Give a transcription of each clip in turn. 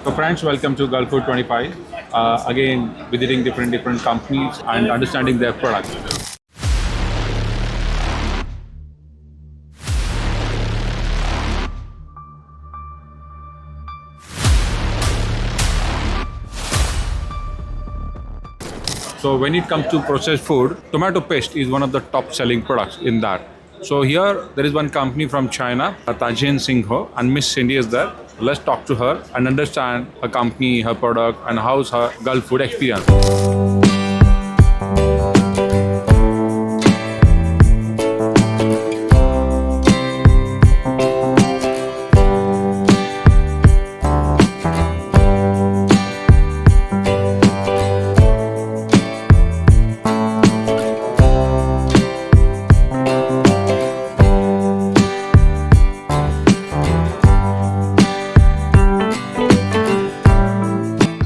So friends, welcome to Gulford 25. Again, visiting different companies and understanding their products. So when it comes to processed food, tomato paste is one of the top selling products in that. So here there is one company from China, Tajin Singho, and Miss Cindy is there. Let's talk to her and understand her company, her product, and how's her Gulf food experience.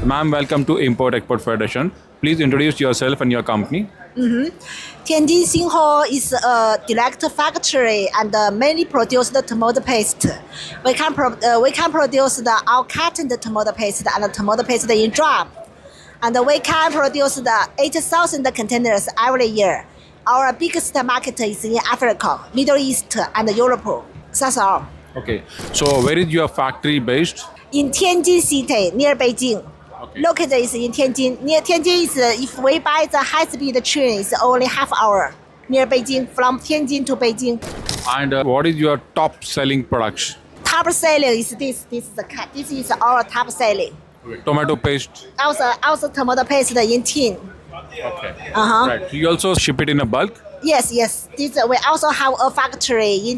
Ma'am, welcome to Import-Export Federation. Please introduce yourself and your company. Tianjin Xinghuo is a direct factory and mainly produce the tomato paste. We can produce all cartoned tomato paste and the tomato paste in drum. And we can produce the 8,000 containers every year. Our biggest market is in Africa, Middle East, and Europe. That's all. Okay, so where is your factory based? In Tianjin City, near Beijing. Okay. Located is in Tianjin. Near Tianjin is if we buy the high-speed train, it's only half hour near Beijing from Tianjin to Beijing. And what is your top selling products? Top selling is this. This is our top selling. Tomato paste. Also tomato paste in tin. Okay. Right. So you also ship it in a bulk? Yes. This we also have a factory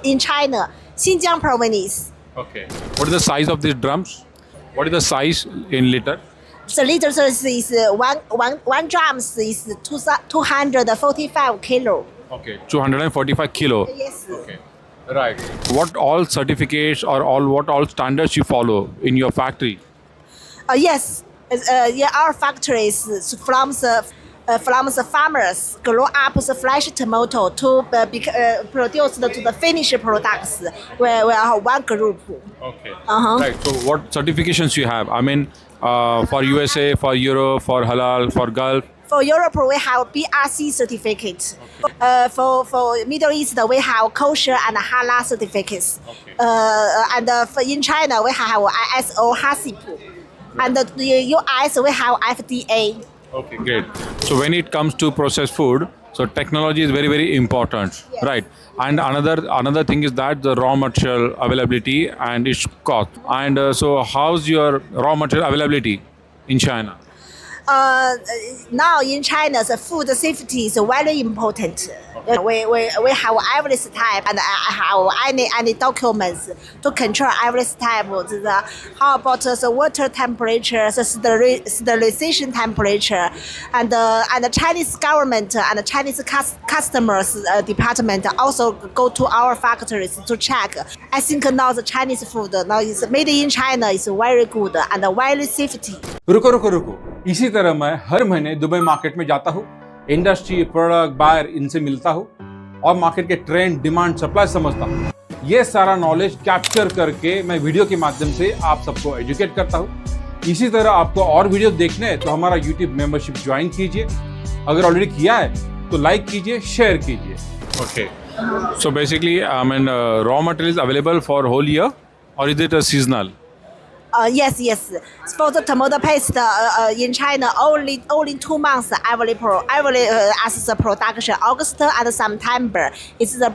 in China, Xinjiang province. Okay. What is the size of these drums? What is the size in liter? The liter is one drums is 245 kilo. Okay, 245 kilo. Yes. Okay. Right. What all certificates or what all standards you follow in your factory? Yes. Our factories from the farmers grow up the fresh tomato to produce to the finished products. We are one group. Okay. Uh-huh. Right. So what certifications you have? I mean, for USA, for Europe, for Halal, for Gulf. For Europe, we have BRC certificate. For Middle East, we have kosher and halal certificates. Okay. In China, we have ISO HACCP. And the US, we have FDA. Okay, great. So when it comes to processed food, so technology is very important, Yes. right? And another thing is that the raw material availability and its cost. And so how's your raw material availability in China? Now in China, the food safety is very important. We have every step and have any documents to control every step. How about the water temperature, the sterilization temperature, and the Chinese government and the Chinese customers department also go to our factories to check. I think now the Chinese food now is made in China is very good and very safety. रुको इसी तरह मैं हर महीने Dubai market में जाता हूँ, industry, product, buyer इनसे मिलता हूँ और मार्केट के ट्रेंड, डिमांड, सप्लाई समझता हूँ। ये सारा नॉलेज कैप्चर करके मैं वीडियो के माध्यम से आप सबको एजुकेट करता हूँ। इसी तरह आपको और वीडियो देखने हैं तो हमारा यूट्यूब मेंबरशिप ज्वाइन कीजिए। अगर ऑलरेडी किया है तो लाइक कीजिए, शेयर कीजिए। Okay. So basically, I mean, raw material is available for whole year, or is it a seasonal? Yes. For the tomato paste in China, only 2 months every as the production. August and September is the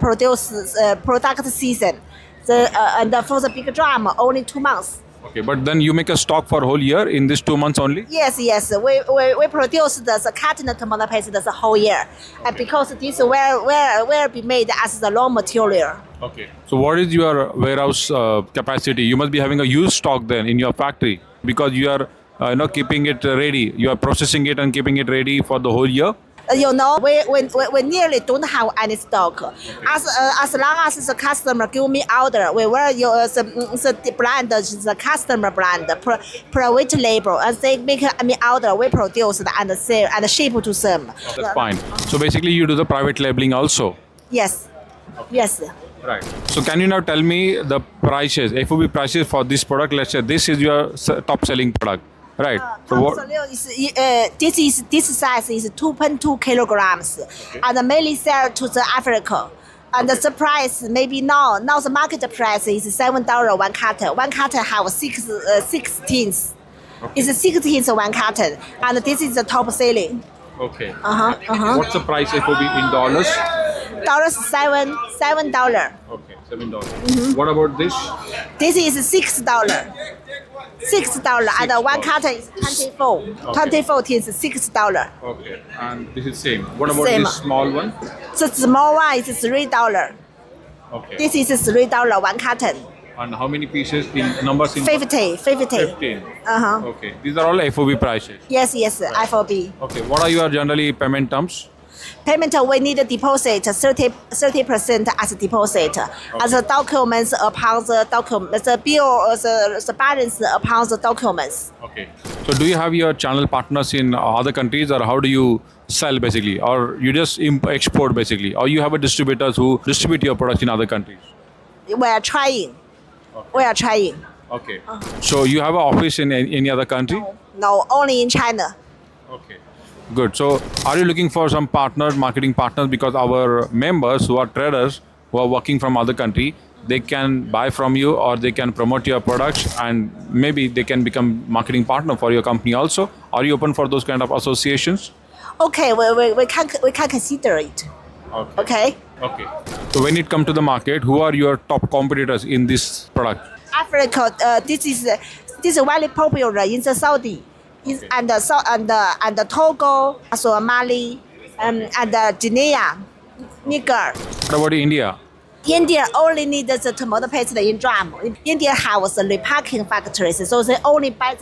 product season. And for the big drum, only 2 months. Okay, but then you make a stock for whole year in these 2 months only? Yes. We produce the carton tomato paste the whole year, and because this will be made as the raw material. Okay. So what is your warehouse capacity? You must be having a huge stock then in your factory because you are keeping it ready. You are processing it and keeping it ready for the whole year. We nearly don't have any stock. As long as the customer give me order, we will use the brand, the customer brand, private label, and they make me order. We produce and sell and ship to them. That's fine. So basically, you do the private labeling also. Yes. Right. So can you now tell me the prices, FOB prices for this product? Let's say this is your top selling product, right? So what? This size is 2.2 kilograms, and mainly sell to the Africa. And the price maybe now the market price is $7 one carton. One carton have 16. It's 16 one carton, and this is the top selling. Okay. What's the price FOB in dollars? $7. Okay, $7. What about this? This is $6. $6, and one carton is 24. Okay. 24 is $6. Okay, and this is same. What about Same. this small one? The small one is $3. Okay. This is $3 one carton. And how many pieces in numbers? In 50. 15. Okay, these are all FOB prices. Yes, FOB. Okay, what are your generally payment terms? Payment, we need a deposit, 30% as a deposit. As the documents upon the documents, the bill, the balance upon the documents. Okay. So do you have your channel partners in other countries, or how do you sell basically? Or you just export basically? Or you have a distributors who distribute your products in other countries? We are trying. We are trying. Okay. So you have an office in any other country? No, only in China. Okay. Good. So are you looking for some partners, marketing partners? Because our members who are traders who are working from other country, they can buy from you or they can promote your products, and maybe they can become marketing partner for your company also. Are you open for those kind of associations? Okay, we can consider it. Okay. Okay. So when it comes to the market, who are your top competitors in this product? Africa, this is very popular in the Saudi, and Togo, also Mali, and Guinea, Niger. What about India? India only needs the tomato paste in drum. India has the repacking factories, so they only buy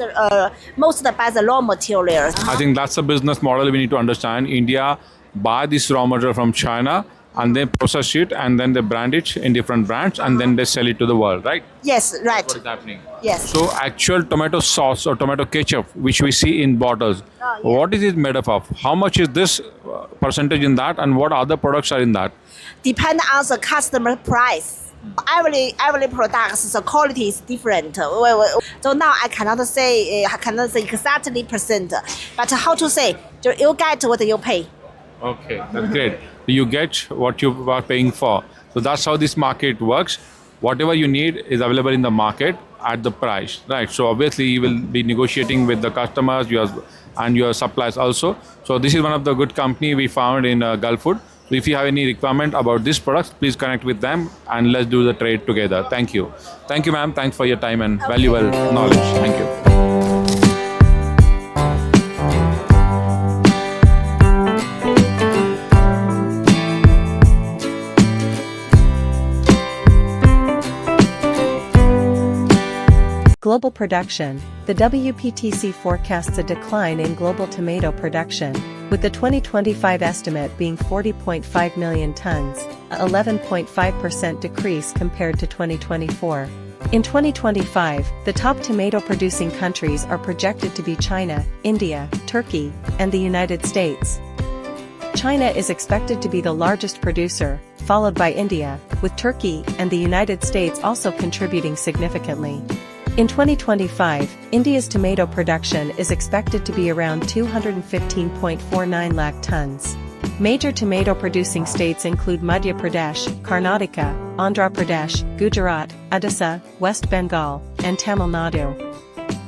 most buy the raw materials. I think that's a business model we need to understand. India buy this raw material from China and then process it, and then they brand it in different brands, and then they sell it to the world, right? Yes, right. What is happening? Yes. So actual tomato sauce or tomato ketchup, which we see in bottles, what is it made up of? How much is this percentage in that, and what other products are in that? Depend on the customer price. Every product, the quality is different. So now I cannot say exactly percent, but how to say? You get what you pay. Okay, that's great. You get what you are paying for. So that's how this market works. Whatever you need is available in the market at the price, right? So obviously you will be negotiating with the customers, and your suppliers also. So this is one of the good company we found in Gulford. So if you have any requirement about this product, please connect with them and let's do the trade together. Thank you. Thank you, ma'am. Thanks for your time and valuable knowledge. Thank you. Global production. The WPTC forecasts a decline in global tomato production, with the 2025 estimate being 40.5 million tons, a 11.5% decrease compared to 2024. In 2025, the top tomato-producing countries are projected to be China, India, Turkey, and the United States. China is expected to be the largest producer, followed by India, with Turkey and the United States also contributing significantly. In 2025, India's tomato production is expected to be around 215.49 lakh tons. Major tomato-producing states include Madhya Pradesh, Karnataka, Andhra Pradesh, Gujarat, Odisha, West Bengal, and Tamil Nadu.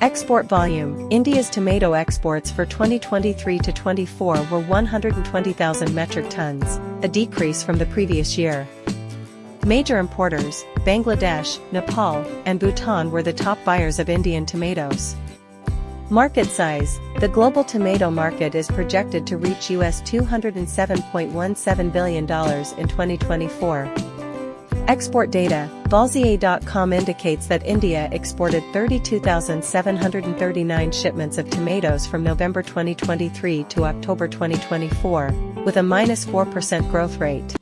Export volume. India's tomato exports for 2023 to 24 were 120,000 metric tons, a decrease from the previous year. Major importers, Bangladesh, Nepal, and Bhutan were the top buyers of Indian tomatoes. Market size. The global tomato market is projected to reach US $207.17 billion in 2024. Export data. Balzier.com indicates that India exported 32,739 shipments of tomatoes from November 2023 to October 2024, with a -4% growth rate.